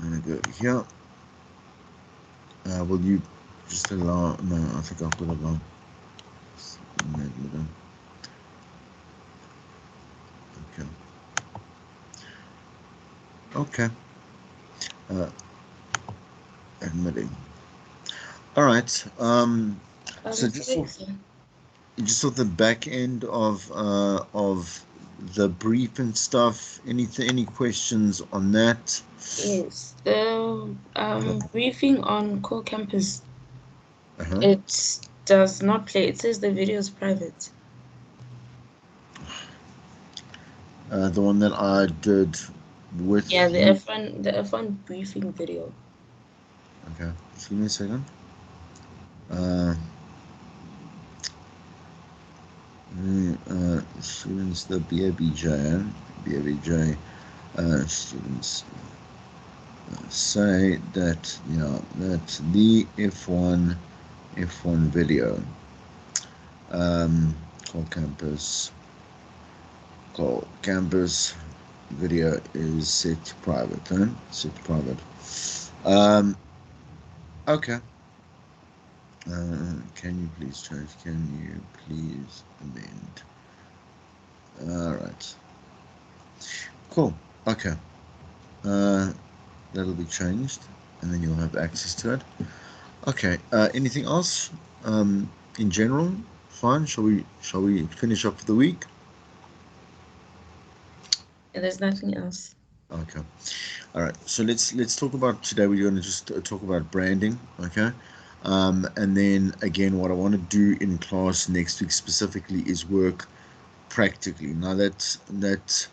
I'm gonna go here. Will you just allow? No, I think I'll put it on. Okay. Okay. Uh, admitting. All right. So That's great, sir. just on the back end of the brief and stuff. Any questions on that? Yes, the briefing on core campus, Uh-huh. it does not play. It says the video is private. The one that I did with Yeah, you. The F1 briefing video. Okay, just give me a second. Uh, students, the BABJ, students say that, that the F1 video, um, call campus, call campus video is set to private, huh? Set to private. Um, okay. Can you please change? Can you please amend? All right. Cool. Okay. Uh, that'll be changed, and then you'll have access to it. Okay. Anything else? In general, fine. Shall we finish up for the week? And there's nothing else. Okay. All right. So let's talk about today. We're going to just talk about branding. Okay. And then again, what I want to do in class next week specifically is work practically. Now that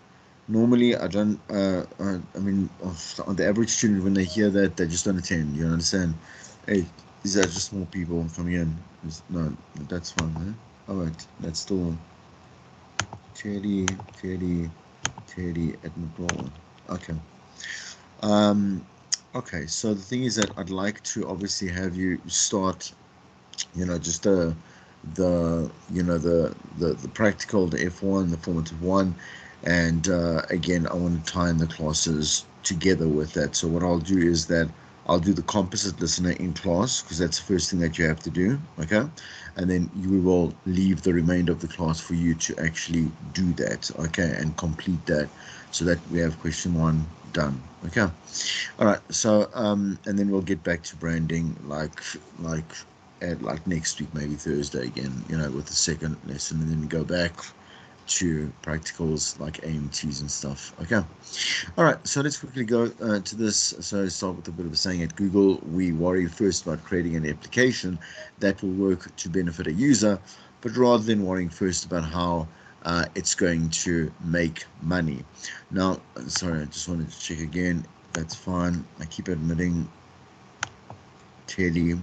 normally I don't. I mean, on the average student, when they hear that, they just don't attend. You understand? Hey, these are just more people coming in. No, that's fine. Huh? All right, that's still Teddy, Teddy, Teddy at McLaughlin. Okay. Um. Okay. So the thing is that I'd like to obviously have you start. Just the practical, the F1, the formative one, and again, I want to tie in the classes together with that. So what I'll do is that I'll do the composite listener in class because that's the first thing that you have to do. Okay, and then we will leave the remainder of the class for you to actually do that. Okay, and complete that so that we have question one done. Okay. All right. So and then we'll get back to branding like at like next week, maybe Thursday again, with the second lesson, and then we go back to practicals like AMTs and stuff. Okay. All right. So let's quickly go to this. So start with a bit of a saying at Google. We worry first about creating an application that will work to benefit a user, but rather than worrying first about how it's going to make money. Now, sorry, I just wanted to check again. That's fine. I keep admitting. Teddy.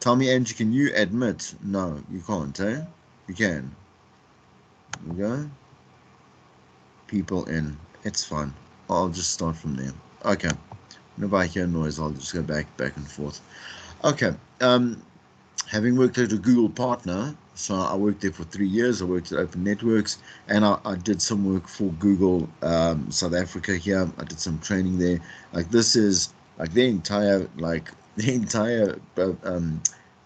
Tell me, Angie, can you admit? No, you can't, eh? You can. There we go. People in. It's fine. I'll just start from there. Okay. Whenever I hear noise, I'll just go back and forth. Okay. Having worked at a Google partner, so I worked there for 3 years. I worked at Open Networks, and I did some work for Google South Africa here. I did some training there. Like this is like the entire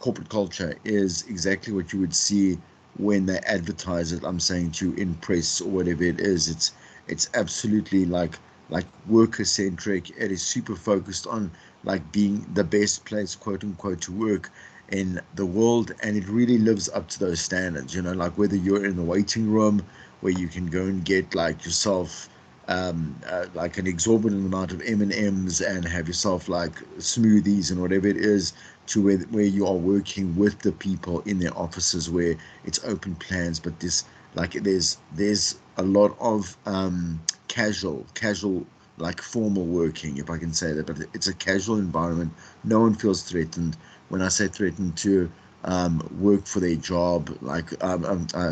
corporate culture is exactly what you would see when they advertise it. I'm saying to in press or whatever it is. It's absolutely like worker centric. It is super focused on like being the best place, quote unquote, to work in the world, and it really lives up to those standards. Like whether you're in the waiting room where you can go and get like yourself like an exorbitant amount of M&Ms and have yourself like smoothies and whatever it is, to where you are working with the people in their offices where it's open plans, but there's a lot of casual like formal working, if I can say that, but it's a casual environment. No one feels threatened. When I say threatened, to work for their job, like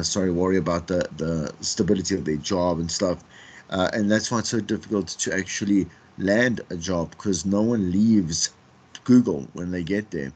sorry, worry about the stability of their job and stuff, and that's why it's so difficult to actually land a job because no one leaves Google when they get there.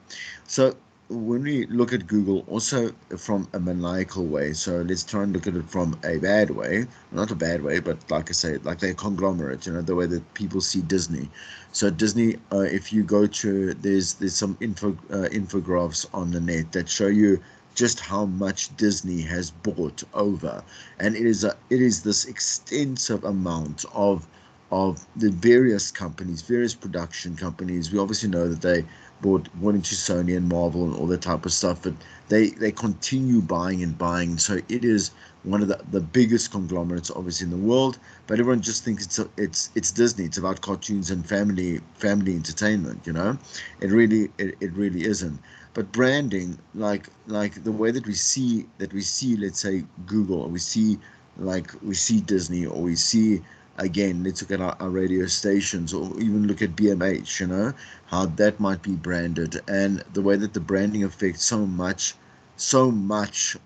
So when we look at Google, also from a maniacal way, so let's try and look at it from a bad way, not a bad way, but like I say, like they're conglomerate, the way that people see Disney. So Disney, if you go to, there's some infographics on the net that show you just how much Disney has bought over, and it is this extensive amount of the various companies, various production companies. We obviously know that they bought into Sony and Marvel and all that type of stuff, but they continue buying and buying. So it is one of the biggest conglomerates obviously in the world. But everyone just thinks it's Disney. It's about cartoons and family entertainment. It really isn't. But branding, like the way that we see, let's say Google, or we see Disney, or we see, again, let's look at our radio stations, or even look at BMH, how that might be branded, and the way that the branding affects so much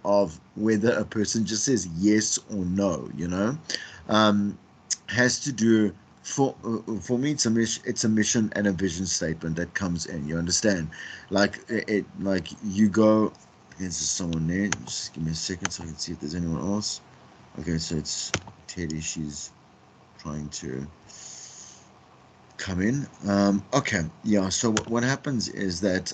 of whether a person just says yes or no, um, has to do, for me, it's a mission and a vision statement that comes in. You understand? Like you go. There's someone there. Just give me a second so I can see if there's anyone else. Okay, so it's Teddy. She's trying to come in. Okay, yeah. So what happens is that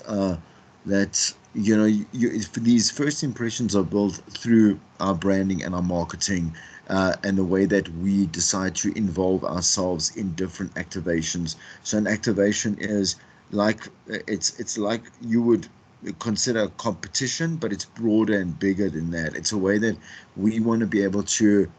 these first impressions are built through our branding and our marketing, and the way that we decide to involve ourselves in different activations. So an activation is like, it's like you would consider a competition, but it's broader and bigger than that. It's a way that we want to be able to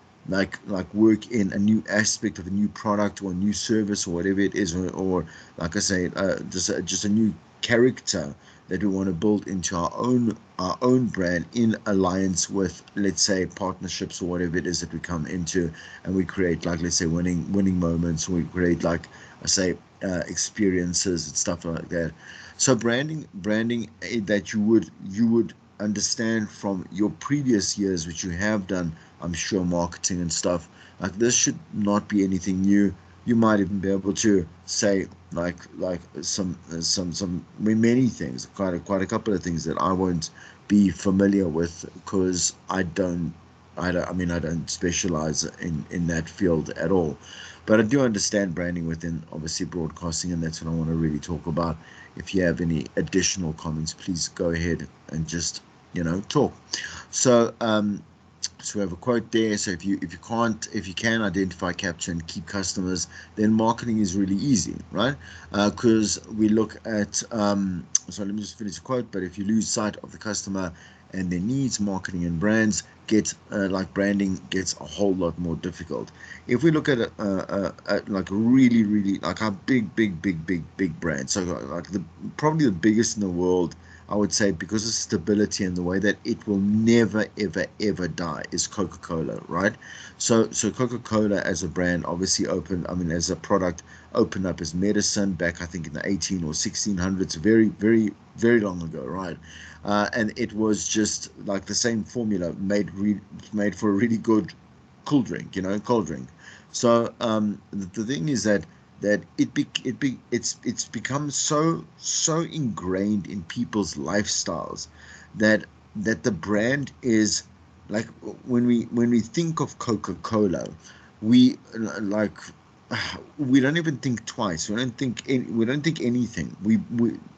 work in a new aspect of a new product or a new service or whatever it is, or like I say, just a new character that we want to build into our own brand, in alliance with, let's say, partnerships or whatever it is that we come into, and we create, like, let's say, winning moments. We create, like I say, experiences and stuff like that. So branding, that you would understand from your previous years, which you have done, I'm sure, marketing and stuff. Like, this should not be anything new. You might even be able to say, like some many things, quite a couple of things that I won't be familiar with, because I don't specialize in that field at all. But I do understand branding within, obviously, broadcasting, and that's what I want to really talk about. If you have any additional comments, please go ahead and just talk. So so we have a quote there. So if you can identify, capture, and keep customers, then marketing is really easy, right? Because we look at, so let me just finish the quote. But if you lose sight of the customer and their needs, marketing and brands get branding gets a whole lot more difficult. If we look at like really, really, like our big brand, so like probably the biggest in the world, I would say, because of stability and the way that it will never, ever, ever die, is Coca-Cola, right? So Coca-Cola as a brand obviously as a product, opened up as medicine back, I think, in the 18 or 1600s, very, very, very long ago, right? And it was just like the same formula made for a really good cold drink. So the thing is that it's become so ingrained in people's lifestyles, that the brand is like, when we think of Coca-Cola, we like we don't even think twice. We don't think anything. We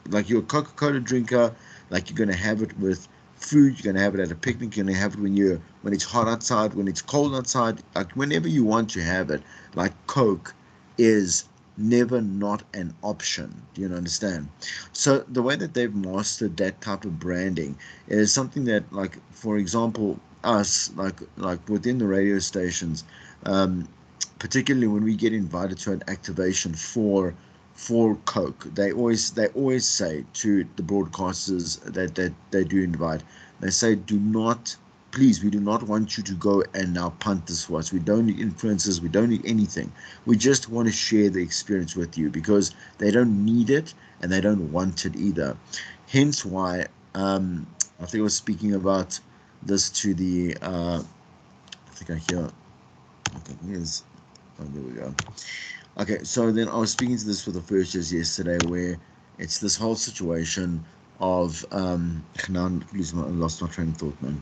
like, you're a Coca-Cola drinker, like, you're gonna have it with food, you're gonna have it at a picnic, you're gonna have it when it's hot outside, when it's cold outside, like whenever you want to have it. Like, Coke is never not an option. Do you understand? So the way that they've mastered that type of branding is something that, like, for example, us, like within the radio stations, um, particularly when we get invited to an activation for Coke, they always say to the broadcasters that they do invite, they say, do not, please, we do not want you to go and now punt this for us. We don't need influencers, we don't need anything. We just want to share the experience with you, because they don't need it and they don't want it either. Hence why, I think I was speaking about this to the I think I hear, okay, here's, oh, there we go. Okay, so then I was speaking to this for the first years yesterday, where it's this whole situation. of now I'm lost my train of thought, man.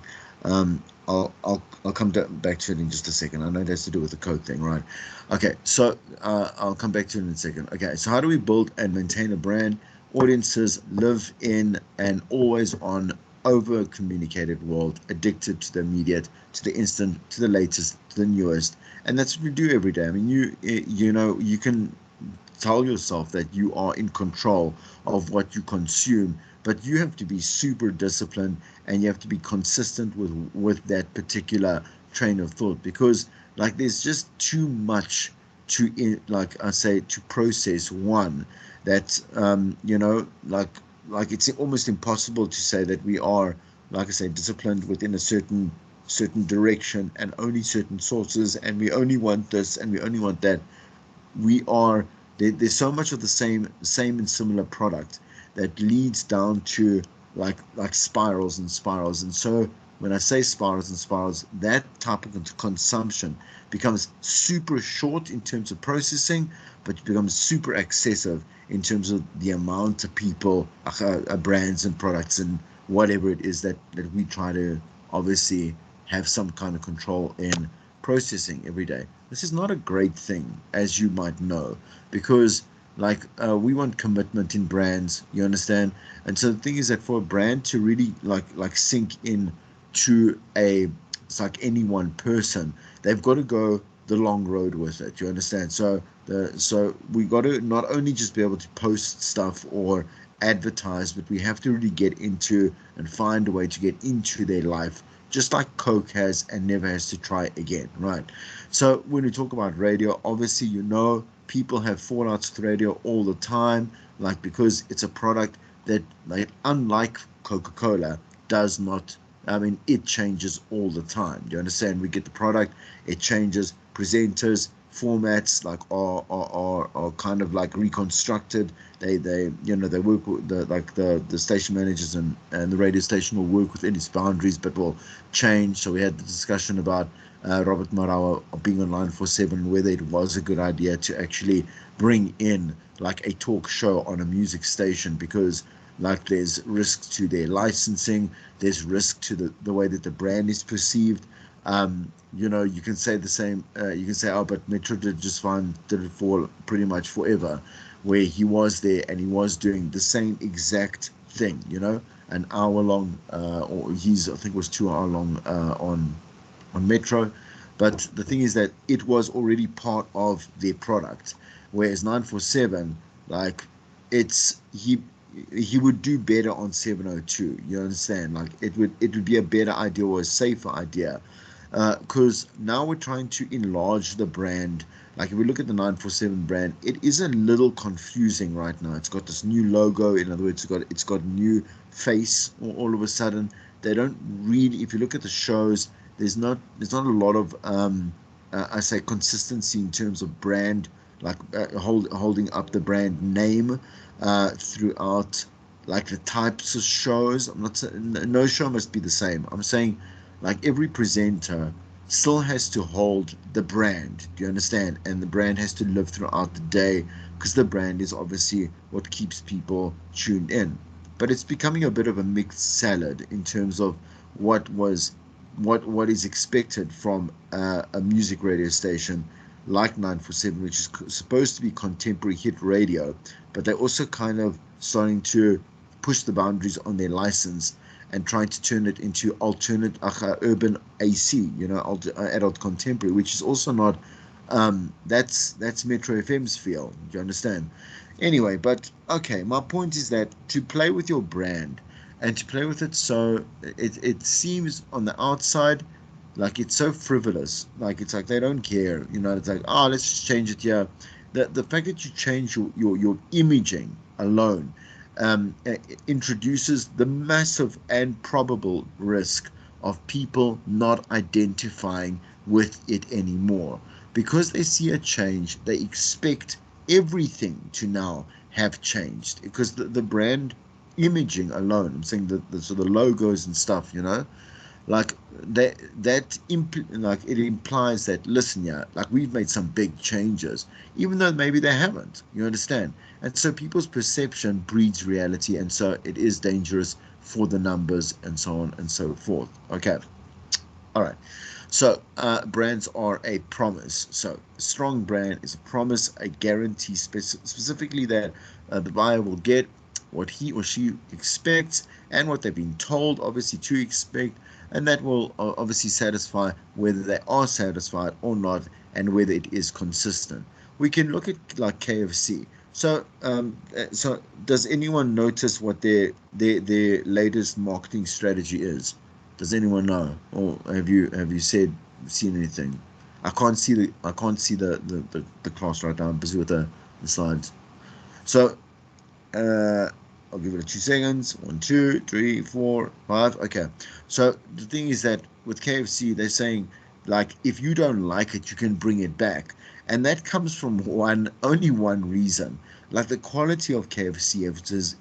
I'll come back to it in just a second. I know it has to do with the code thing, right? Okay, so I'll come back to it in a second. Okay, so how do we build and maintain a brand? Audiences live in an always on, over communicated world, addicted to the immediate, to the instant, to the latest, to the newest, and that's what we do every day. I mean, you know, you can tell yourself that you are in control of what you consume, but you have to be super disciplined, and you have to be consistent with that particular train of thought, because like there's just too much like I say, to process. One, that you know, like it's almost impossible to say that we are, like I say, disciplined within a certain direction and only certain sources, and we only want this and we only want that. We are there's so much of the same and similar product that leads down to like spirals and spirals. And so when I say spirals and spirals, that type of consumption becomes super short in terms of processing, but it becomes super excessive in terms of the amount of people, brands and products and whatever it is that we try to obviously have some kind of control in processing every day. This is not a great thing, as you might know, because we want commitment in brands, you understand? And so the thing is that for a brand to really like sink in to a, it's like any one person, they've got to go the long road with it, you understand? So we got to not only just be able to post stuff or advertise, but we have to really get into and find a way to get into their life, just like Coke has and never has to try again, right? So when we talk about radio, obviously, you know, people have fallouts with radio all the time, like because it's a product that, like, unlike Coca-Cola, does not. I mean, it changes all the time. You understand? We get the product, it changes. Presenters, formats, like are kind of like reconstructed. They you know, they work with the station managers, and the radio station will work within its boundaries, but will change. So we had the discussion about Robert Marawa being on Line 47, whether it was a good idea to actually bring in like a talk show on a music station, because like there's risks to their licensing, there's risk to the way that the brand is perceived. You know, you can say the same, you can say, oh, but Metro did it for pretty much forever, where he was there and he was doing the same exact thing, you know, an hour long, or he's, I think it was 2 hour long, on Metro. But the thing is that it was already part of their product, whereas 947, like, it's he would do better on 702. You understand? Like it would be a better idea or a safer idea, because now we're trying to enlarge the brand. Like if we look at the 947 brand, it is a little confusing right now. It's got this new logo. In other words, it's got new face. All of a sudden, they don't really. If you look at the shows, there's not a lot of I say consistency in terms of brand, like holding up the brand name throughout like the types of shows. I'm not saying no show must be the same. I'm saying like every presenter still has to hold the brand. Do you understand? And the brand has to live throughout the day, because the brand is obviously what keeps people tuned in. But it's becoming a bit of a mixed salad in terms of what was what is expected from a music radio station like 947, which is supposed to be contemporary hit radio, but they're also kind of starting to push the boundaries on their license and trying to turn it into alternate urban AC, you know, adult contemporary, which is also not. That's Metro FM's feel. Do you understand? Anyway, but okay, my point is that to play with your brand and to play with it, so it seems on the outside like it's so frivolous, like it's like they don't care, you know. It's like, oh, let's just change it here. The fact that you change your imaging alone introduces the massive and probable risk of people not identifying with it anymore, because they see a change. They expect everything to now have changed, because the brand imaging alone, I'm saying the sort of logos and stuff, you know, like like it implies that, listen, yeah, like we've made some big changes, even though maybe they haven't, you understand? And so people's perception breeds reality, and so it is dangerous for the numbers and so on and so forth. Okay, all right. So brands are a promise. So a strong brand is a promise, a guarantee, specifically that the buyer will get what he or she expects and what they've been told, obviously, to expect, and that will obviously satisfy whether they are satisfied or not, and whether it is consistent. We can look at like KFC. So does anyone notice what their latest marketing strategy is? Does anyone know, or have you seen anything? I can't see the class right now. I'm busy with the slides. So uh, I'll give it a 2 seconds. 1, 2, 3, 4, 5. Okay. So the thing is that with KFC, they're saying like if you don't like it, you can bring it back, and that comes from only one reason. Like the quality of KFC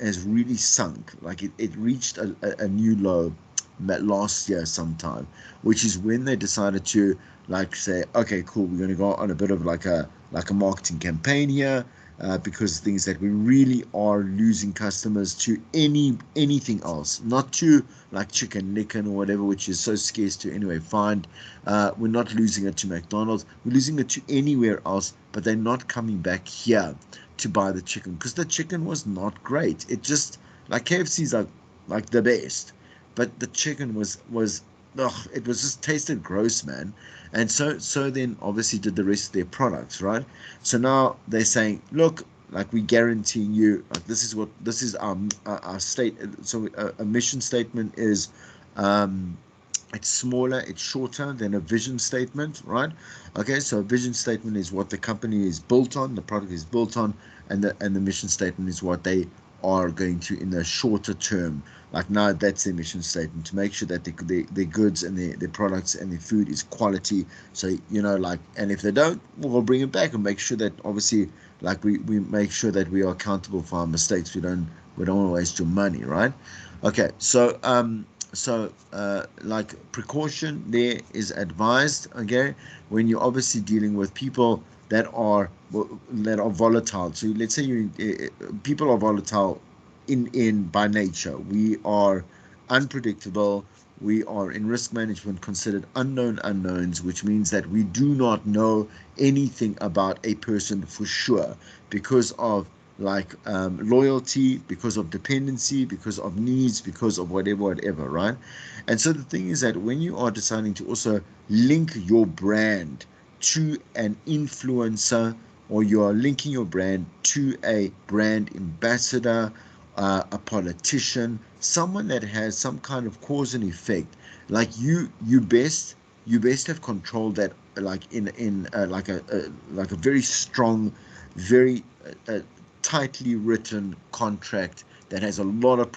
has really sunk. Like it reached a new low last year sometime, which is when they decided to like say, okay, cool, we're going to go on a bit of like a marketing campaign here, because things that we really are losing customers to anything else, not to like Chicken Licken or whatever, which is so scarce to anyway find. We're not losing it to McDonald's. We're losing it to anywhere else, but they're not coming back here to buy the chicken because the chicken was not great. It just like KFC's like the best, but the chicken was ugh, it was just tasted gross, man. And so then obviously did the rest of their products, right? So now they're saying, look, like we guaranteeing you, like this is our state. So a mission statement is, um, it's smaller, it's shorter than a vision statement, right? Okay, so a vision statement is what the company is built on, the product is built on, and the mission statement is what they are going to in the shorter term. Like now, that's their mission statement to make sure that their goods and their products and their food is quality. So like, and if they don't, we'll bring it back and make sure that obviously, like we make sure that we are accountable for our mistakes. We don't want to waste your money, right? Okay, so like precaution there is advised, okay, when you're obviously dealing with people that are volatile. So let's say people are volatile in by nature. We are unpredictable. We are in risk management considered unknown unknowns, which means that we do not know anything about a person for sure because of like loyalty, because of dependency, because of needs, because of whatever, right? And so the thing is that when you are deciding to also link your brand to an influencer, or you are linking your brand to a brand ambassador, a politician, someone that has some kind of cause and effect, like you best have controlled that, like in like a very strong, very tightly written contract that has a lot of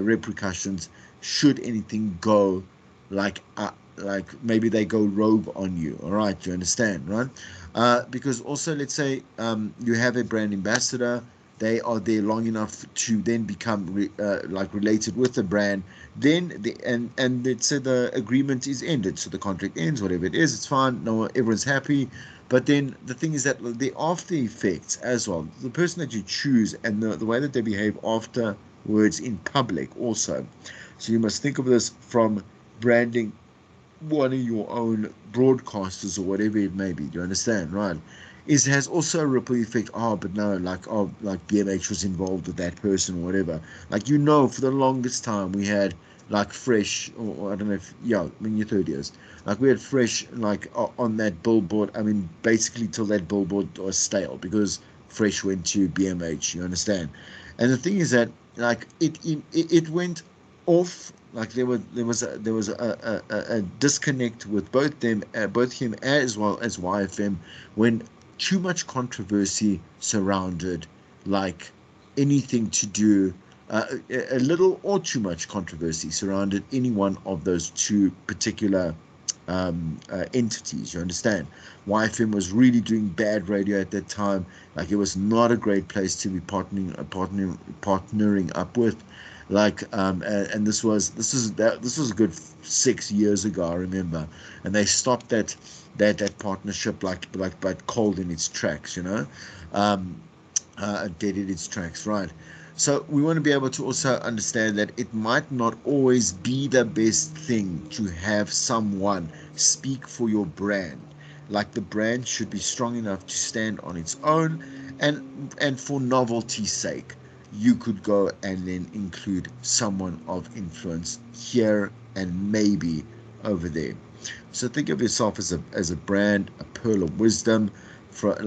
repercussions should anything go like maybe they go rogue on you. All right, you understand, right? Because also, let's say you have a brand ambassador, they are there long enough to then become like related with the brand, then and let's say the agreement is ended, so the contract ends, whatever it is, it's fine, no, everyone's happy. But then the thing is that the after effects as well, the person that you choose and the way that they behave afterwards in public also. So you must think of this from branding one of your own broadcasters or whatever it may be. Do you understand, right? Is has also a ripple effect. Oh, but no, like like BMH was involved with that person or whatever. Like for the longest time we had like Fresh, or I don't know if yeah, in your third years, like we had Fresh like on that billboard. I mean, basically till that billboard was stale because Fresh went to BMH. You understand? And the thing is that like it went off, like there was a disconnect with both him as well as YFM, when too much controversy surrounded like anything to do, a little or too much controversy surrounded any one of those two particular entities. You understand? YFM was really doing bad radio at that time. Like it was not a great place to be partnering up with. And this was a good 6 years ago, I remember, and they stopped that partnership but cold in its tracks, um, dead in its tracks, right? So we want to be able to also understand that it might not always be the best thing to have someone speak for your brand. Like, the brand should be strong enough to stand on its own, and for novelty's sake, you could go and then include someone of influence here and maybe over there. So think of yourself as a brand, a pearl of wisdom. For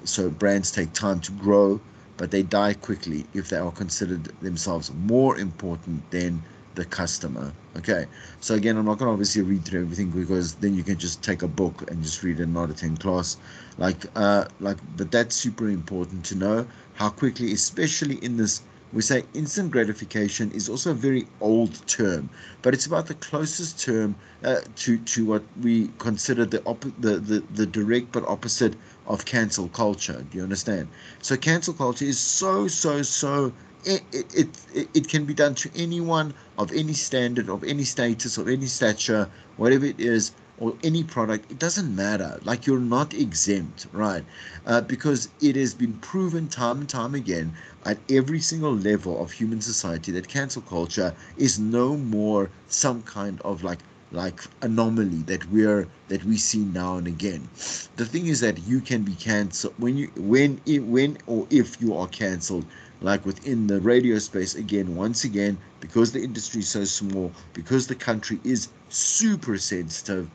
so brands take time to grow, but they die quickly if they are considered themselves more important than the customer. Okay, so again, I'm not going to obviously read through everything, because then you can just take a book and just read it, not attend class. But that's super important to know how quickly, especially in this. We say instant gratification is also a very old term, but it's about the closest term to what we consider the direct but opposite of cancel culture. Do you understand? So cancel culture is so it can be done to anyone of any standard, of any status, of any stature, whatever it is, or any product. It doesn't matter. Like, you're not exempt, right? Because it has been proven time and time again at every single level of human society that cancel culture is no more some kind of like anomaly that we see now and again. The thing is that you can be cancelled when or if you are cancelled, like within the radio space. Again, once again, because the industry is so small, because the country is super sensitive,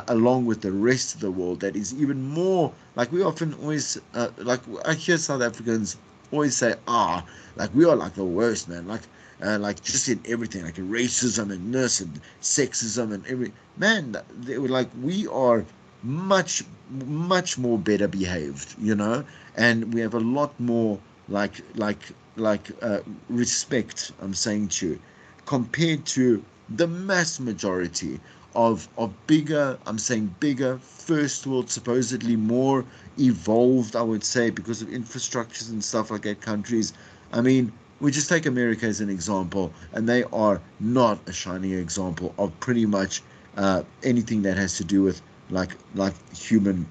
along with the rest of the world that is even more, like, we often always like I hear South Africans always say, like, we are like the worst, man, like just in everything, like in racism and this and sexism and every man. They were like, we are much more better behaved, and we have a lot more like like respect. I'm saying to you, compared to the mass majority of bigger, I'm saying bigger, first world, supposedly more evolved, I would say, because of infrastructures and stuff like that, countries. I mean, we just take America as an example, and they are not a shining example of pretty much anything that has to do with like human,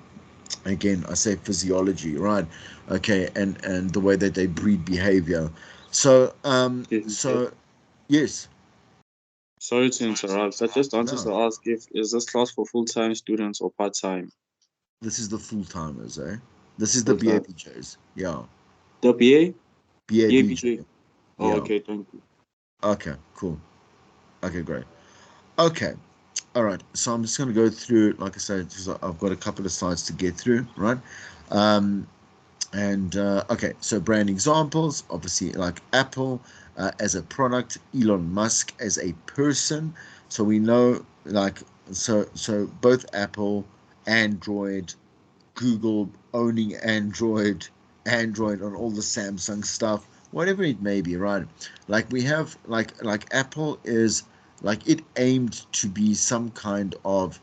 again, I say physiology, right? Okay, and the way that they breed behavior. So Okay. yes. Sorry to interrupt. I just wanted No, to ask if is this class for full-time students or part-time? this is the full timers, eh? This is the Full-time. BABJs. Yeah. The BA? BABJ. BABJ. Oh, Yeah. okay, thank you. Okay, cool. Okay, great. Okay. All right. So I'm just going to go through, like I said, because I've got a couple of slides to get through, right? Um, And okay, so brand examples, obviously, like Apple as a product, Elon Musk as a person. So we know, like, so both Apple, Android, Google owning Android on all the Samsung stuff, whatever it may be, right? Like, we have like Apple is, like, it aimed to be some kind of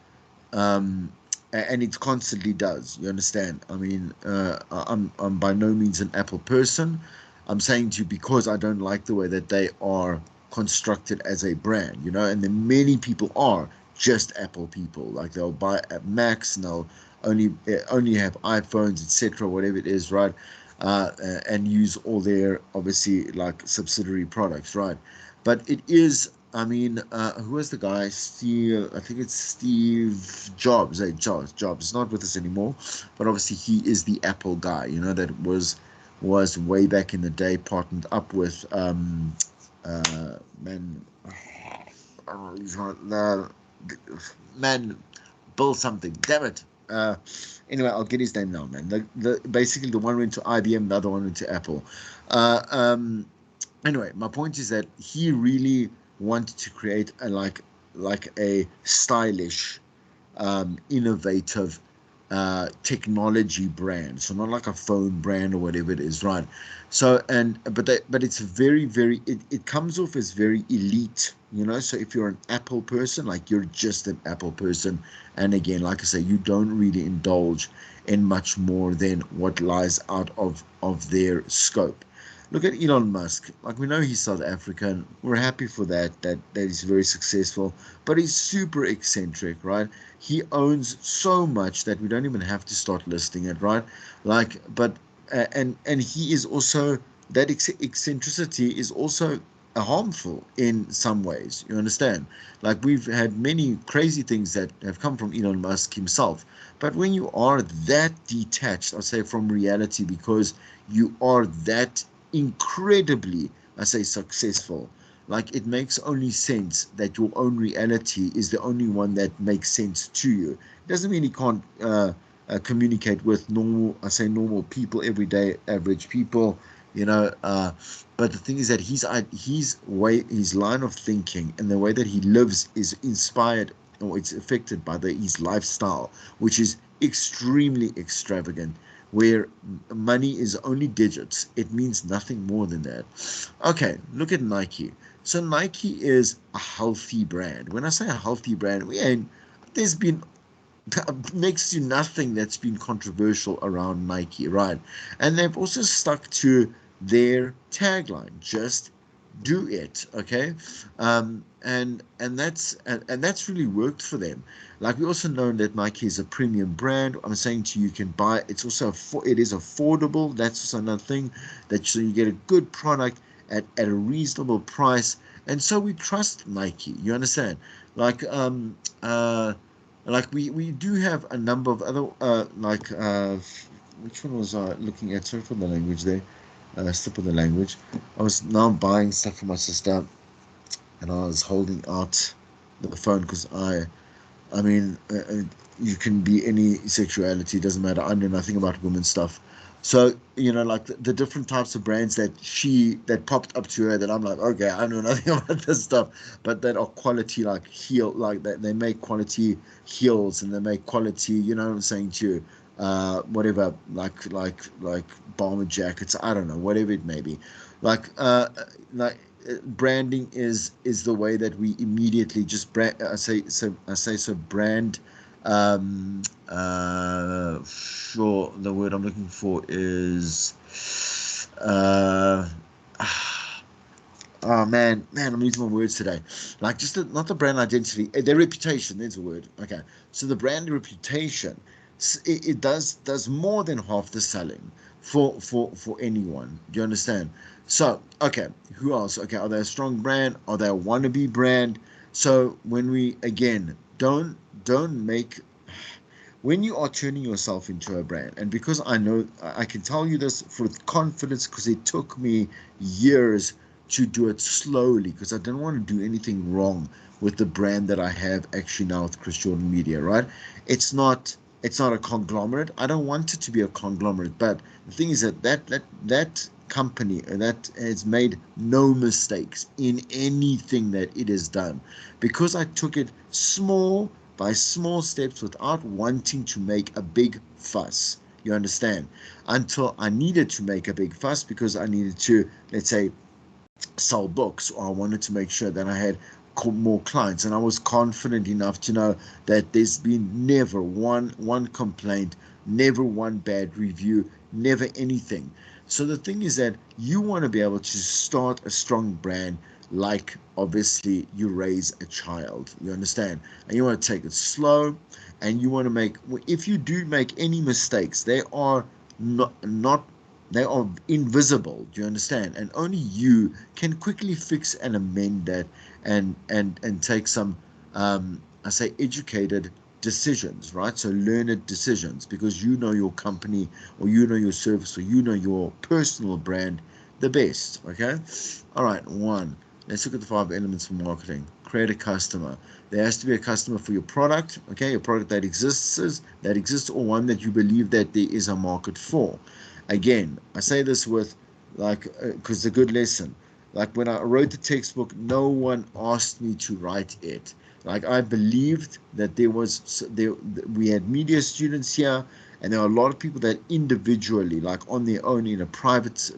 um, and it constantly does. You understand? I mean, I'm by no means an Apple person. I'm saying to you because I don't like the way that they are constructed as a brand, and then many people are just Apple people. Like, they'll buy Macs and they'll only have iPhones, etc., whatever it is, right? And use all their, obviously, like, subsidiary products, right? But it is, I mean, who was the guy? Steve, I think it's Steve Jobs. Jobs is not with us anymore, but obviously he is the Apple guy. That was way back in the day, partnered up with man, he's not man, Bill something. Damn it. Anyway, I'll get his name now, man. The basically, the one went to IBM, the other one went to Apple. Uh, um, anyway, my point is that he really wanted to create a stylish, innovative technology brand. So not like a phone brand or whatever it is, right? So but it's very, it comes off as very elite, So if you're an Apple person, like, you're just an Apple person, and again, like I say, you don't really indulge in much more than what lies out of their scope. Look at Elon Musk. Like, we know he's South African. We're happy for that he's very successful, but he's super eccentric, right? He owns so much that we don't even have to start listing it, right? Like, but and he is also, that eccentricity is also harmful in some ways. You understand? Like, we've had many crazy things that have come from Elon Musk himself. But when you are that detached, I'll say, from reality, because you are that incredibly, I say, successful, like, it makes only sense that your own reality is the only one that makes sense to you. It doesn't mean you can't communicate with normal, I say, normal people, everyday average people, you know. But the thing is that his line of thinking and the way that he lives is inspired, or it's affected by his lifestyle, which is extremely extravagant, where money is only digits. It means nothing more than that. Okay, look at Nike. So Nike is a healthy brand. When I say a healthy brand, there's been next to nothing that's been controversial around Nike, right? And they've also stuck to their tagline, just do it. Okay. And that's really worked for them. Like, we also know that Nike is a premium brand. I'm saying to you, you can buy it. It's also it is affordable. That's also another thing, that so you get a good product at a reasonable price. And so we trust Nike. You understand? Like, we do have a number of other which one was I looking at? Sorry for the language there. Slip of the language. I was now buying stuff for my sister, and I was holding out the phone because I mean, you can be any sexuality, it doesn't matter. I know nothing about women's stuff. So, like the different types of brands that popped up to her, that I'm like, okay, I know nothing about this stuff, but that are quality, like like that they make quality heels, and they make quality, what I'm saying to you, whatever, like bomber jackets, I don't know, whatever it may be. Like, branding is the way that we immediately just brand. I say brand. Sure, the word I'm looking for is uh oh man, I'm losing my words today. Like, just not the brand identity, their reputation. There's a word. Okay, so the brand reputation, it does more than half the selling for anyone. Do you understand? So, okay, who else? Okay, are they a strong brand? Are they a wannabe brand? So when we, again, don't make, when you are turning yourself into a brand, and because I know I can tell you this with confidence, because it took me years to do it slowly, because I didn't want to do anything wrong with the brand that I have actually now with Chris Jordan Media, right? It's not a conglomerate. I don't want it to be a conglomerate, but the thing is that company that has made no mistakes in anything that it has done, because I took it small by small steps without wanting to make a big fuss. You understand? Until I needed to make a big fuss, because I needed to, let's say, sell books, or I wanted to make sure that I had more clients, and I was confident enough to know that there's been never one complaint, never one bad review, never anything. So the thing is that you want to be able to start a strong brand, like, obviously, you raise a child. You understand? And you want to take it slow, and you want to make, if you do make any mistakes, they are not they are invisible. Do you understand? And only you can quickly fix and amend that, and take some, I say, educated decisions, right? So learned decisions, because you know your company, or you know your service, or you know your personal brand the best. Okay. All right. One. Let's look at the 5 elements for marketing. Create a customer. There has to be a customer for your product. Okay, a product that exists, or one that you believe that there is a market for. Again, I say this with, like, because it's a good lesson. Like, when I wrote the textbook, no one asked me to write it. Like, I believed that we had media students here, and there are a lot of people that individually, like on their own, in a private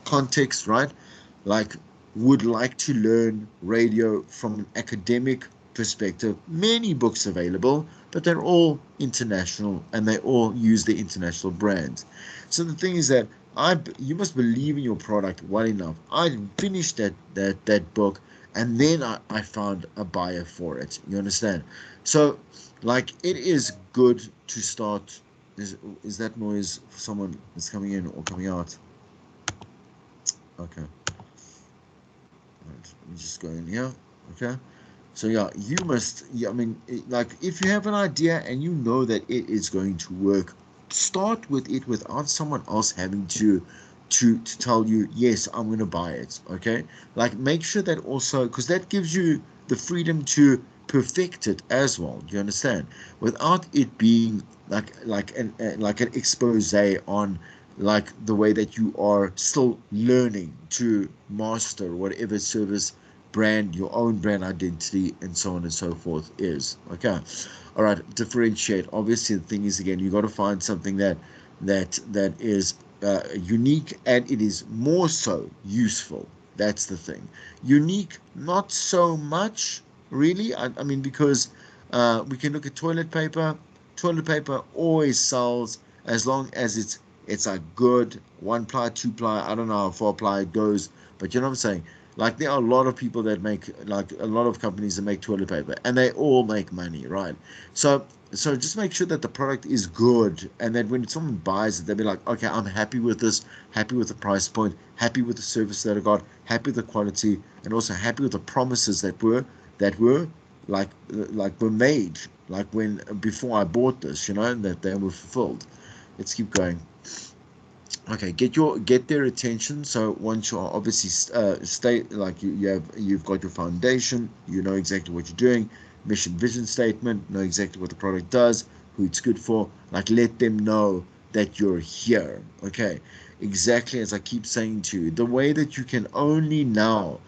context, right? Like, would like to learn radio from an academic perspective, many books available, but they're all international and they all use the international brands. So the thing is that you must believe in your product well enough. I finished that book, and then I found a buyer for it. You understand? So, like, it is good to start. Is that noise someone is coming in or coming out? Okay. Right, let me just go in here. Okay. So yeah, you must. Yeah, I mean, like, if you have an idea and you know that it is going to work, start with it without someone else having to tell you, yes, I'm going to buy it. Okay, like, make sure that also, because that gives you the freedom to perfect it as well. You understand? Without it being like an expose on, like, the way that you are still learning to master whatever service, brand, your own brand identity, and so on and so forth is. Okay. All right. Differentiate. Obviously, the thing is, again, you got to find something that is unique, and it is more so useful. That's the thing. Unique, not so much, really. I mean, because we can look at toilet paper. Toilet paper always sells as long as it's a good one ply, two ply. I don't know how far ply it goes, but you know what I'm saying. Like, there are a lot of people that make, like, a lot of companies that make toilet paper, and they all make money, right? So just make sure that the product is good, and that when someone buys it, they'll be like, okay, I'm happy with this, happy with the price point, happy with the service that I got, happy with the quality, and also happy with the promises that were were made, like, when before I bought this, and that they were fulfilled. Let's keep going. Okay, get their attention. So once you're obviously stay, like, you've got your foundation, you know exactly what you're doing, mission, vision statement, know exactly what the product does, who it's good for. Like, let them know that you're here. Okay, exactly as I keep saying to you, the way that you can only now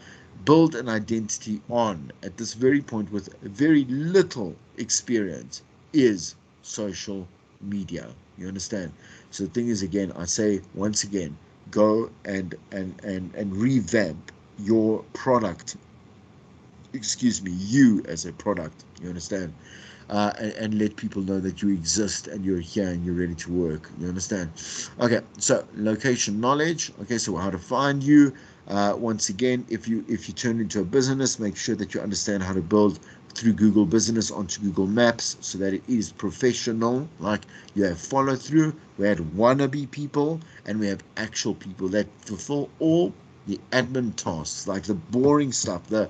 build an identity on at this very point with very little experience is social media. You understand? So the thing is, again, I say once again, go and revamp your product. Excuse me, you as a product. You understand? And let people know that you exist and you're here and you're ready to work. You understand? Okay, so location knowledge. Okay, so how to find you. Once again, if you turn into a business, make sure that you understand how to build through Google Business onto Google Maps so that it is professional. Like, you have follow through. We had wannabe people, and we have actual people that fulfill all the admin tasks, like the boring stuff, the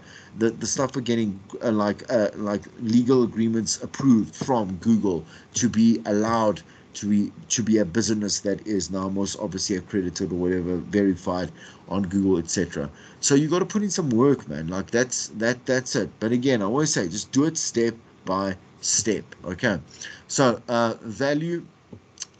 stuff for getting like legal agreements approved from Google to be allowed to be a business that is now most obviously accredited or whatever, verified on Google, etc. So you got to put in some work, man. Like, that's it. But again, I always say, just do it step by step. Okay. So value.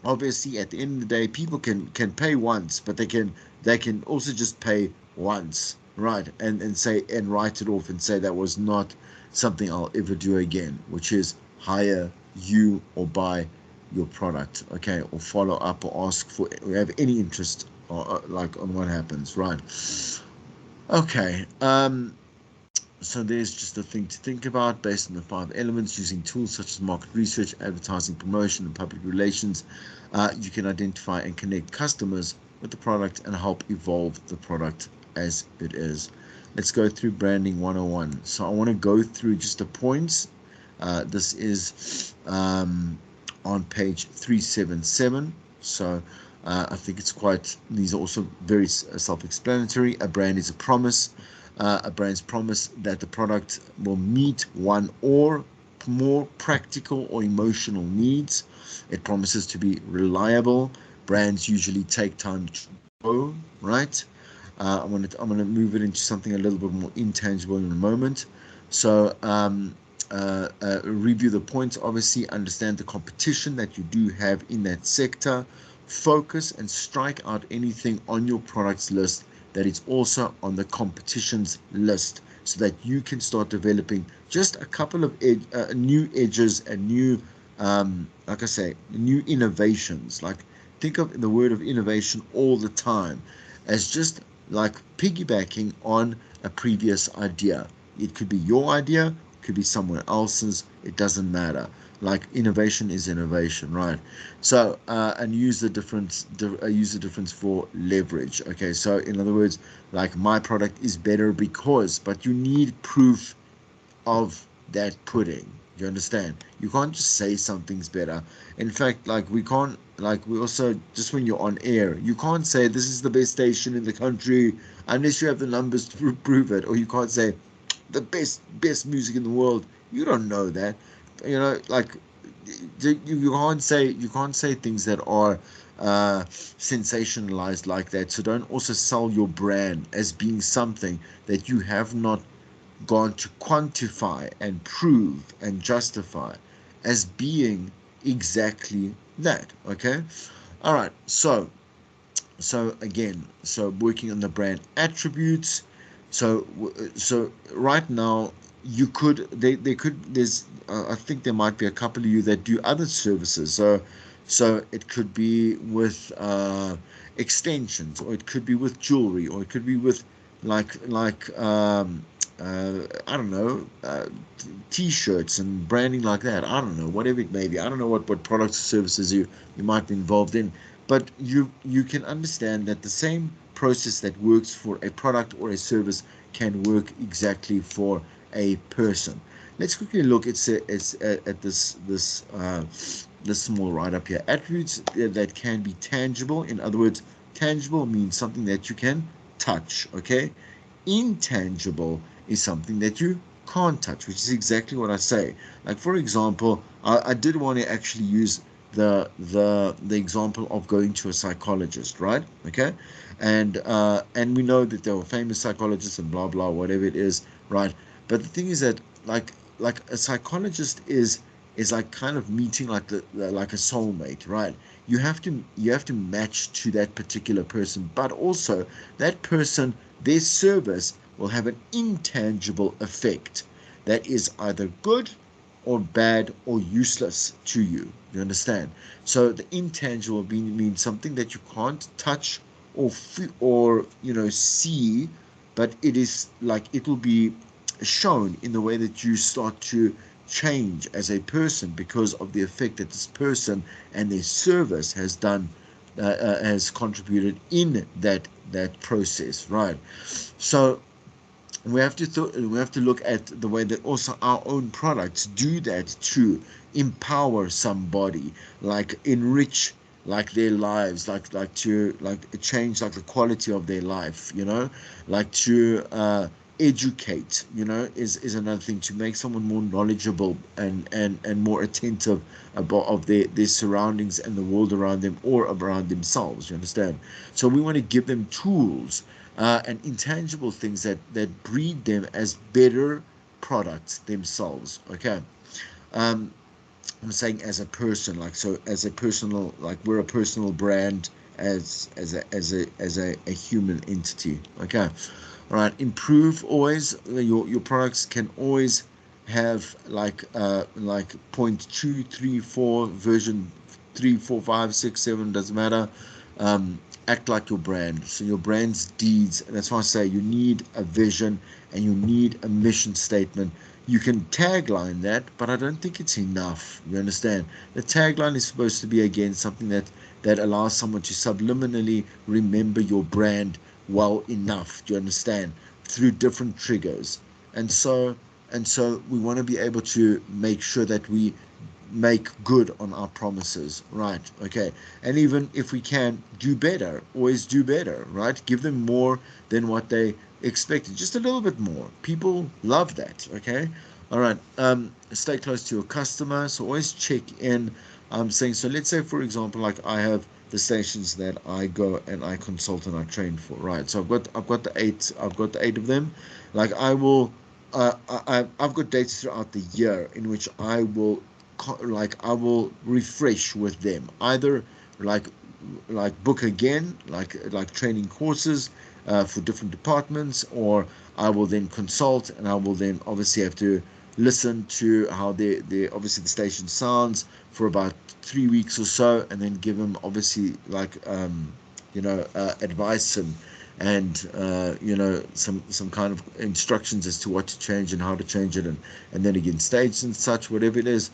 Obviously, at the end of the day, people can pay once, but they can also just pay once, right? And say, and write it off and say that was not something I'll ever do again, which is hire you or buy your product, okay, or follow up or ask for, or have any interest, or like, on what happens, right? Okay. So there's just a thing to think about based on the 5 elements. Using tools such as market research, advertising, promotion, and public relations, you can identify and connect customers with the product and help evolve the product as it is. Let's go through branding 101. So I want to go through just the points. This is on page 377. So I think these are also very self-explanatory. A brand is a promise. A brand's promise that the product will meet one or more practical or emotional needs. It promises to be reliable. Brands usually take time to grow, right? I'm gonna move it into something a little bit more intangible in a moment. So review the points. Obviously, understand the competition that you do have in that sector. Focus and strike out anything on your products list that is also on the competition's list, so that you can start developing just a couple of new edges and new, like I say, new innovations. Like, think of the word of innovation all the time as just like piggybacking on a previous idea. It could be your idea, could be someone else's. It doesn't matter. Like innovation is innovation, right? So and use the difference for leverage. Okay, so in other words, like my product is better because, but you need proof of that pudding. You understand? You can't just say something's better. In fact, like we can't, like we also, just when you're on air, you can't say this is the best station in the country unless you have the numbers to prove it. Or you can't say the best music in the world. You don't know that. You know, like you can't say things that are sensationalized like that. So don't also sell your brand as being something that you have not gone to quantify and prove and justify as being exactly that. Okay. All right. So again, so working on the brand attributes. So right now you could, they could, there's I think there might be a couple of you that do other services. So it could be with extensions, or it could be with jewelry, or it could be with like I don't know, t-shirts and branding like that. I don't know, whatever it may be. I don't know what products or services you might be involved in, but you can understand that the same process that works for a product or a service can work exactly for a person. Let's quickly look at this small write up here. Attributes that can be tangible. In other words, tangible means something that you can touch. Okay, intangible is something that you can't touch, which is exactly what I say. Like for example, I did want to actually use the example of going to a psychologist, right? Okay, and we know that there were famous psychologists and blah blah whatever it is, right? But the thing is that like a psychologist is like kind of meeting like like a soulmate, right? You have to match to that particular person, but also that person, their service will have an intangible effect that is either good or bad or useless to you. You understand? So the intangible means something that you can't touch or see, but it is like it will be shown in the way that you start to change as a person because of the effect that this person and their service has contributed in that process, right? So we have to look at the way that also our own products do that to empower somebody, like enrich like their lives, like to like change like the quality of their life, like to educate, is another thing, to make someone more knowledgeable and more attentive about of their surroundings and the world around them or around themselves. You understand? So we want to give them tools and intangible things that breed them as better products themselves. Okay. um I'm saying as a person, like, so as a personal, like we're a personal brand as a human entity. Okay. All right. Improve always. Your products can always have like point 2, 3, 4 version 3, 4, 5, 6, 7, doesn't matter. um Act like your brand. So your brand's deeds. And that's why I say you need a vision and you need a mission statement. You can tagline that, but I don't think it's enough. You understand? The tagline is supposed to be, again, something that allows someone to subliminally remember your brand well enough. Do you understand? Through different triggers. And so and so we want to be able to make sure that we make good on our promises, right? Okay. And even if we can do better, always do better, right? Give them more than what they expected, just a little bit more. People love that. Okay. All right. Stay close to your customer, so always check in. I'm saying, so let's say, for example, like I have the stations that I go and I consult and I train for, right? So I've got the eight of them. Like I will I've got dates throughout the year in which I will refresh with them, either like book again, like training courses for different departments, or I will then consult, and I will then obviously have to listen to how their obviously the station sounds for about 3 weeks or so, and then give them obviously like advice and some kind of instructions as to what to change and how to change it, and then again stages and such, whatever it is.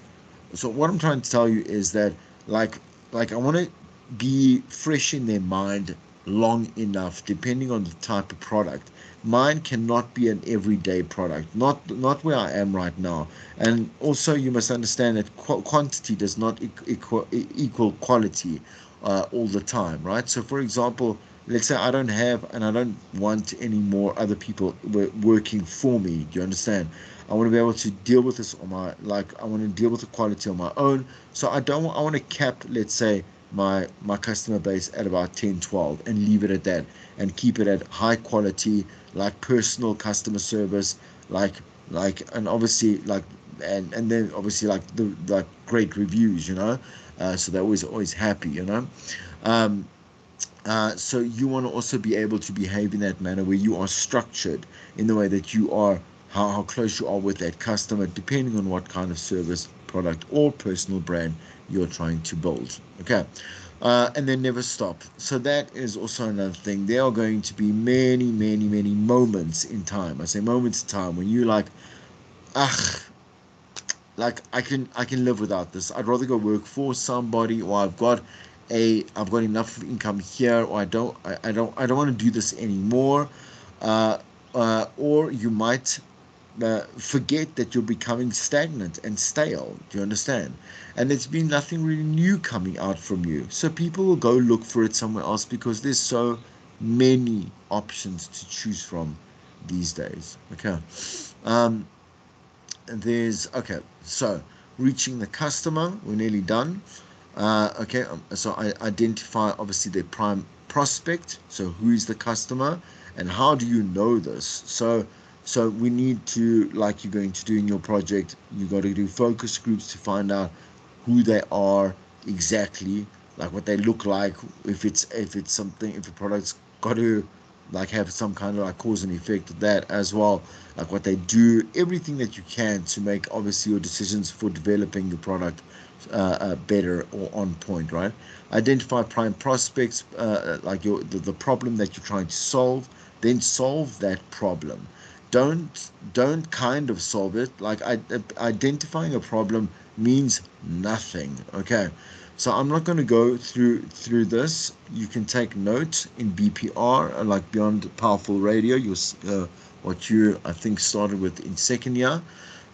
So what I'm trying to tell you is that like I want to be fresh in their mind long enough, depending on the type of product. Mine cannot be an everyday product, not where I am right now. And also you must understand that quantity does not equal quality all the time, right? So for example, let's say I don't have and I don't want any more other people working for me. Do you understand? I want to be able to deal with this on my, I want to deal with the quality on my own. So I want to cap, let's say, my customer base at about 10, 12, and leave it at that, and keep it at high quality, like personal customer service, like and obviously and then obviously like great reviews, so they're always happy, um so you want to also be able to behave in that manner where you are structured in the way that you are, how close you are with that customer, depending on what kind of service, product, or personal brand you're trying to build. Okay. And then never stop. So that is also another thing. There are going to be many, many, many moments in time. I say moments in time when you like, ah, like I can live without this. I'd rather go work for somebody, or I've got enough income here, or I don't want to do this anymore. uh, or you might forget that you're becoming stagnant and stale. Do you understand? And there's been nothing really new coming out from you, so people will go look for it somewhere else because there's so many options to choose from these days. Okay. um okay, so reaching the customer, we're nearly done. Okay, so I identify obviously the prime prospect. So who is the customer, and how do you know this? So we need to, like you're going to do in your project, you got to do focus groups to find out who they are exactly, like what they look like. If it's something, if a product's got to like have some kind of like cause and effect of that as well, like what they do, everything that you can to make obviously your decisions for developing your product better or on point, right? Identify prime prospects, like the problem that you're trying to solve, then solve that problem. Don't kind of solve it. Like identifying a problem means nothing. Okay, so I'm not going to go through this. You can take note in BPR, like Beyond Powerful Radio. What you, I think, started with in second year.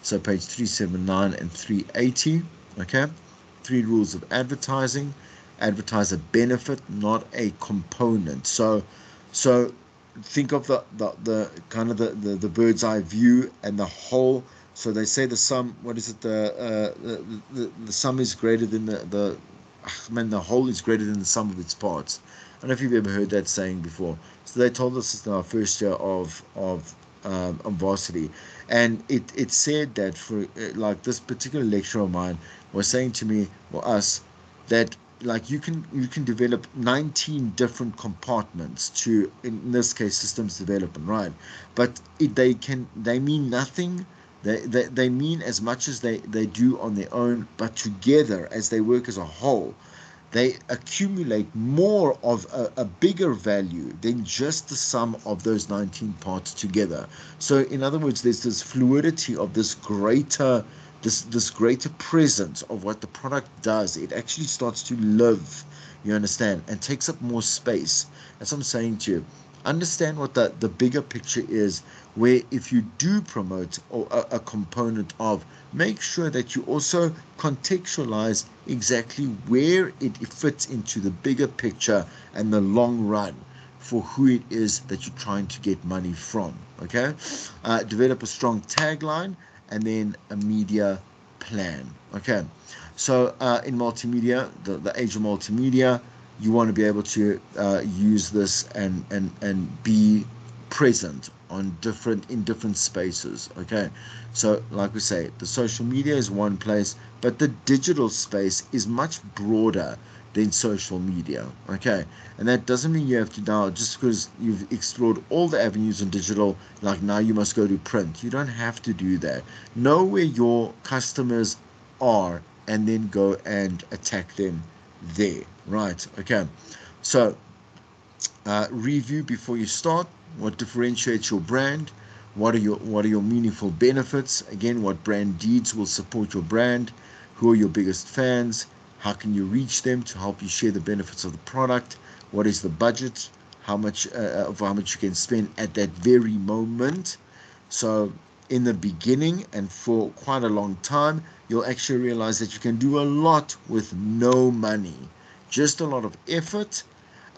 So page 379 and 380. Okay, three rules of advertising. Advertise a benefit, not a component. So think of the kind of the bird's eye view and the whole. So they say the sum, what is it, the sum is greater than the whole is greater than the sum of its parts. I don't know if you've ever heard that saying before. So they told us in our first year of varsity, and it said that for like this particular lecturer of mine was saying to me, or us, that like you can develop 19 different compartments to, in this case, systems development, right? But they mean nothing. They mean as much as they do on their own, but together as they work as a whole, they accumulate more of a bigger value than just the sum of those 19 parts together. So in other words, there's this fluidity of this greater presence of what the product does. It actually starts to live, you understand, and takes up more space. That's what I'm saying to you. Understand what the bigger picture is, where if you do promote or a component of, make sure that you also contextualize exactly where it fits into the bigger picture and the long run for who it is that you're trying to get money from. Okay. Develop a strong tagline, and then a media plan. Okay, so in multimedia, the age of multimedia, you want to be able to use this and be present on different spaces. Okay, so like we say, the social media is one place, but the digital space is much broader than social media. Okay, and that doesn't mean you have to now, just because you've explored all the avenues in digital, like now you must go to print. You don't have to do that. Know where your customers are, and then go and attack them there. Right. Okay, so Review before you start. What differentiates your brand? What are your meaningful benefits? Again, what brand deeds will support your brand? Who are your biggest fans? How can you reach them to help you share the benefits of the product? What is the budget? How much you can spend at that very moment? So in the beginning and for quite a long time, you'll actually realize that you can do a lot with no money. Just a lot of effort,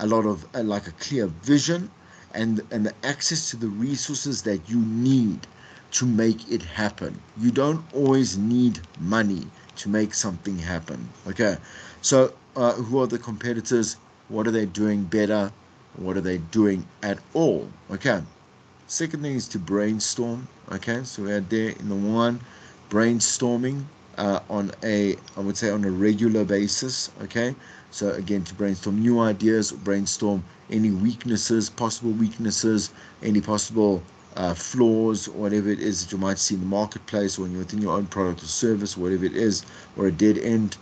a lot of like a clear vision, and the access to the resources that you need to make it happen. You don't always need money to make something happen. Okay, so who are the competitors? What are they doing better? What are they doing at all? Okay. Second thing is to brainstorm. Okay, so we are there in the one, brainstorming I would say on a regular basis. Okay, so again, to brainstorm new ideas, brainstorm any weaknesses, possible weaknesses, any possible flaws, whatever it is that you might see in the marketplace or within your own product or service, whatever it is, or a dead end.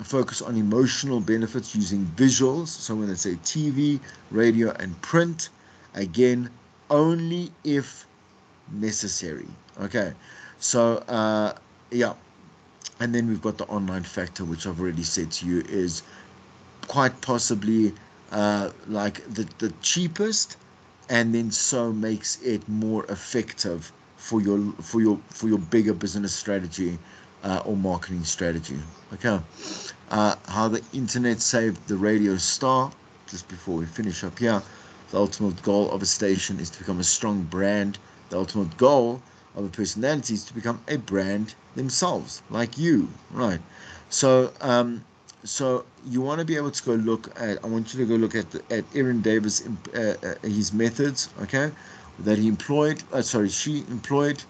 Focus on emotional benefits using visuals. So when they say TV, radio, and print, again, only if necessary. Okay, so yeah, and then we've got the online factor, which I've already said to you is quite possibly like the cheapest, and then so makes it more effective for your bigger business strategy or marketing strategy. Okay, how the internet saved the radio star. Just before we finish up here, the ultimate goal of a station is to become a strong brand. The ultimate goal of a personality is to become a brand themselves, like you, right? So, so you want to be able to go look at. I want you to go look at Aaron Davis, his methods, okay, that he employed. She employed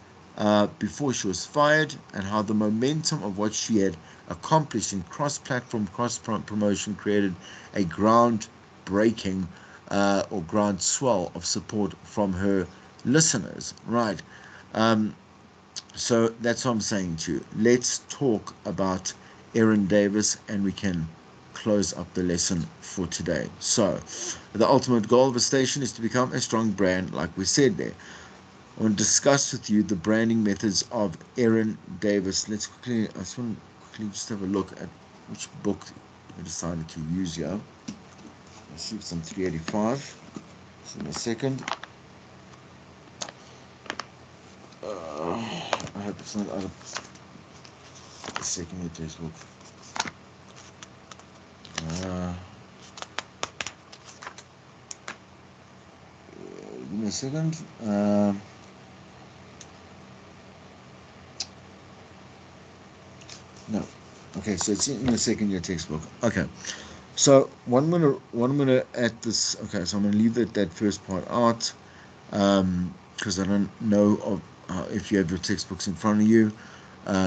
before she was fired, and how the momentum of what she had accomplished in cross-platform, cross-promotion created a ground-breaking or groundswell of support from her listeners. Right. So that's what I'm saying to you. Let's talk about Aaron Davis, and we can close up the lesson for today. So, the ultimate goal of a station is to become a strong brand, like we said there. I want to discuss with you the branding methods of Aaron Davis. I just want to quickly just have a look at which book I decided to use here. Let's see if it's on 385. Just in a second. I hope it's not out of a second with this book. Give me a second. No. Okay, so it's in a second in your textbook. Okay. So one minute at this. Okay, so I'm gonna leave that first part out because I don't know of if you have your textbooks in front of you.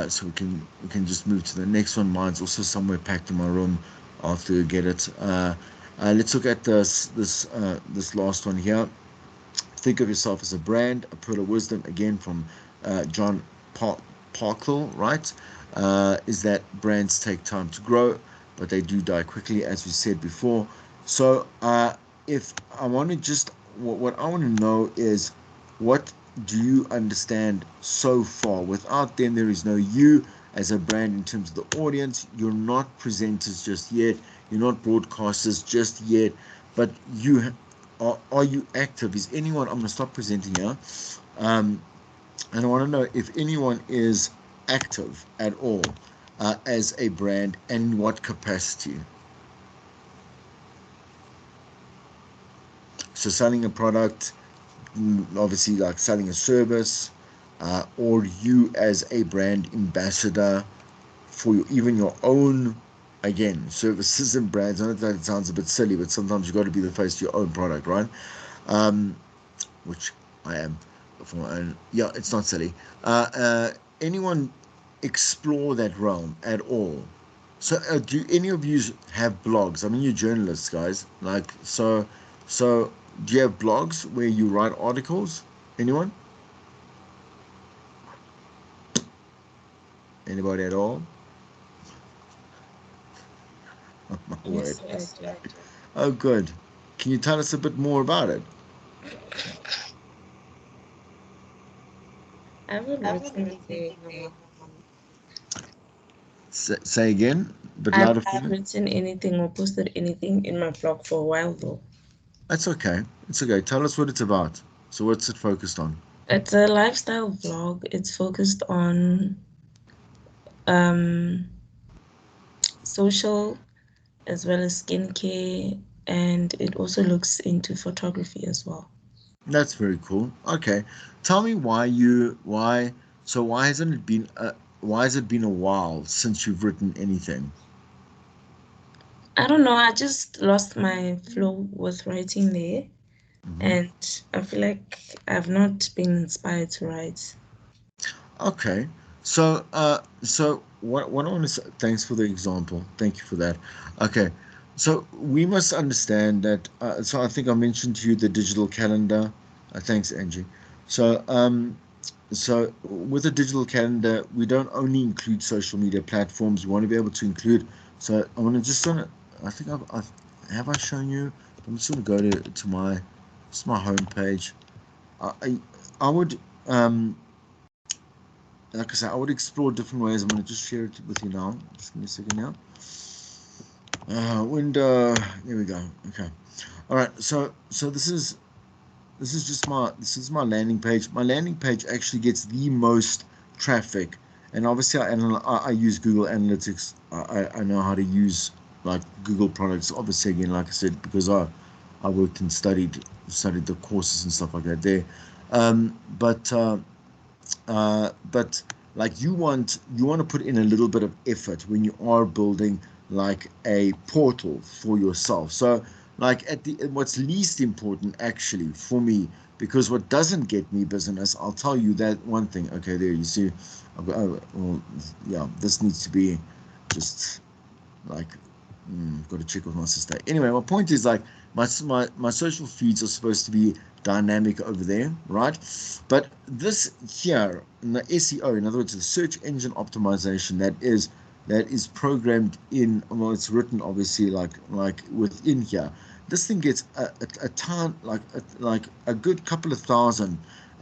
So we can just move to the next one. Mine's also somewhere packed in my room. I'll have to get it. Let's look at this last one here. Think of yourself as a brand. A pearl of wisdom, again from John Parkle, right? Is that brands take time to grow, but they do die quickly, as we said before. So if I want to just, what I want to know is, what do you understand so far? Without them, there is no you as a brand in terms of the audience. You're not presenters just yet. You're not broadcasters just yet. But you are you active? Is anyone? I'm gonna stop presenting here. And I want to know if anyone is active at all as a brand, and in what capacity. So selling a product, obviously like selling a service, or you as a brand ambassador for even your own, again, services and brands. I know that it sounds a bit silly, but sometimes you got to be the face to your own product, right? Which I am for my own. Yeah, it's not silly. Anyone explore that realm at all? So, do any of you have blogs? I mean, you're journalists, guys. Like, so do you have blogs where you write articles? Anyone? Anybody at all? Oh, my word. Yes, I do. Oh, good. Can you tell us a bit more about it? I haven't written anything in a while. Say again, a bit I louder for haven't me. written anything or posted anything in my blog for a while though. That's okay. It's okay. Tell us what it's about. So what's it focused on? It's a lifestyle vlog. It's focused on um social as well as skincare, and it also looks into photography as well. That's very cool. Okay. Tell me why hasn't it been why has it been a while since you've written anything? I don't know, I just lost my flow with writing there, Hmm. and I feel like I've not been inspired to write. Okay. So what I want to say, thanks for the example. Thank you for that. Okay. So we must understand that. So I think I mentioned to you the digital calendar. Thanks, Angie. So so with a digital calendar, we don't only include social media platforms. We want to be able to include. So I want to just on. I think I've have I shown you. I'm just going to go to my it's my homepage. I would like I said, I would explore different ways. I'm going to just share it with you now. Just give me a second now. Window. There we go. Okay. All right. So this is my landing page. My landing page actually gets the most traffic, and obviously I use Google Analytics. I know how to use like Google products. Obviously, again, like I said, because I worked and studied the courses and stuff like that there. Um, but uh, but like you want to put in a little bit of effort when you are building like a portal for yourself. So like at the what's least important actually for me, because what doesn't get me business, I'll tell you that one thing. Okay, there you see, well, yeah, this needs to be just like got to check with my sister. Anyway, my point is like my social feeds are supposed to be dynamic over there, right? But this here in the SEO, in other words, the search engine optimization that is programmed in. Well, it's written obviously like within here. This thing gets a ton like a good couple of thousand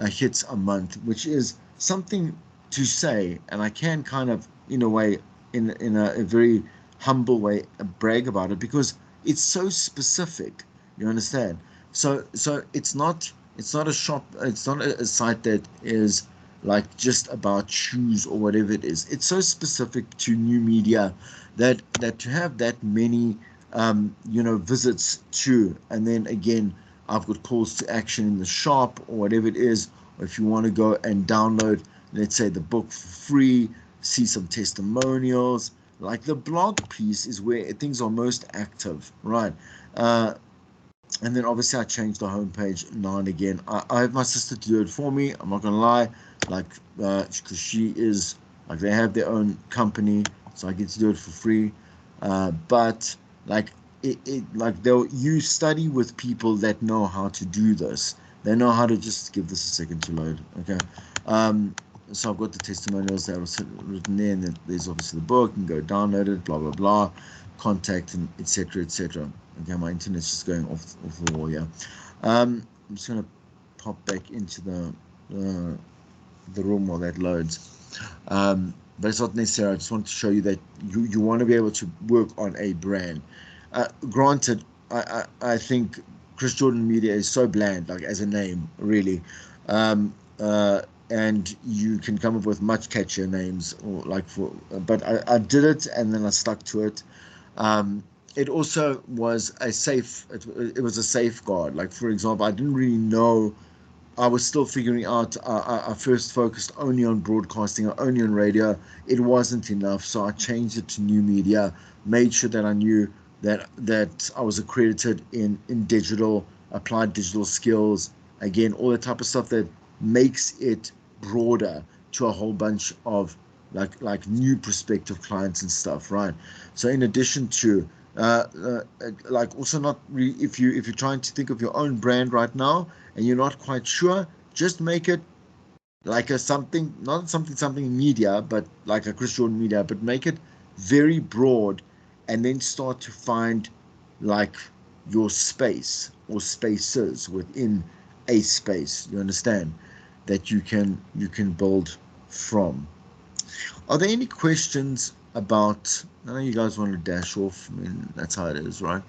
hits a month, which is something to say, and I can kind of in a way in a very humble way brag about it because it's so specific. You understand? So it's not a shop. It's not a site that is like just about shoes or whatever it is. It's so specific to new media that to have that many visits to, and then again I've got calls to action in the shop or whatever it is, or if you want to go and download, let's say, the book for free, see some testimonials. Like the blog piece is where things are most active, right? Uh, and then obviously I change the homepage now and again. I have my sister to do it for me. I'm not gonna lie, like because she is like they have their own company, so I get to do it for free. But like like you study with people that know how to do this. They know how to just give this a second to load. Okay. Um, so I've got the testimonials that are written there, and then there's obviously the book. You can go download it, blah blah blah, contact and etc. etc. Okay, my internet's just going off the wall here. I'm just gonna pop back into the room while that loads. But it's not necessary. I just want to show you that you want to be able to work on a brand. Granted, I think Chris Jordan Media is so bland, like as a name, really. Um, and you can come up with much catchier names, or like for. But I did it, and then I stuck to it. It also was a safe. It was a safeguard. Like for example, I didn't really know. I was still figuring out. I first focused only on broadcasting, or only on radio. It wasn't enough, so I changed it to new media. Made sure that I knew that I was accredited in digital, applied digital skills. Again, all the type of stuff that makes it broader to a whole bunch of like new prospective clients and stuff, right? So in addition to like also not if you're trying to think of your own brand right now and you're not quite sure, just make it like a something, not something media, but like a Christian media, but make it very broad, and then start to find like your space or spaces within a space. You understand that you can build from. Are there any questions about? I know you guys want to dash off. I mean, that's how it is, right?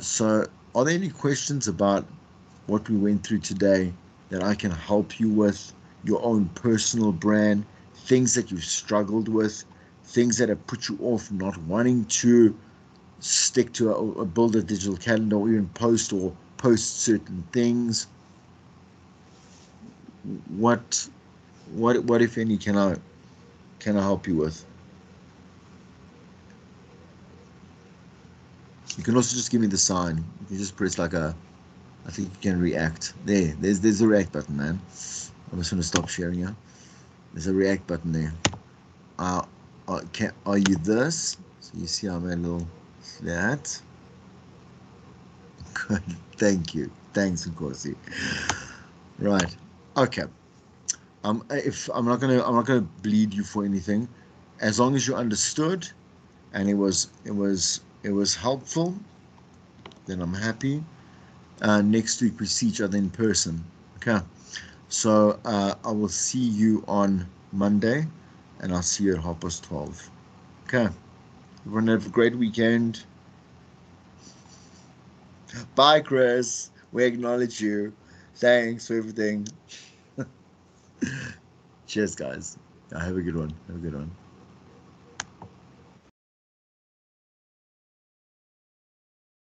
So, are there any questions about what we went through today that I can help you with? Your own personal brand, things that you've struggled with, things that have put you off not wanting to stick to a build a digital calendar or even post certain things. What if any can I help you with? You can also just give me the sign. You can just press like a, I think you can react. There's a react button, man. I'm just gonna stop sharing here. There's a react button there. Are you this? So you see I made a little that. Good. Thank you. Thanks, Nkosi. Right. Okay. If I'm not gonna bleed you for anything, as long as you understood and it was helpful, then I'm happy. Next week we see each other in person. Okay. So I will see you on Monday, and I'll see you at 12:30. Okay. Everyone have a great weekend. Bye, Chris. We acknowledge you. Thanks for everything. Cheers, guys. Have a good one. Have a good one.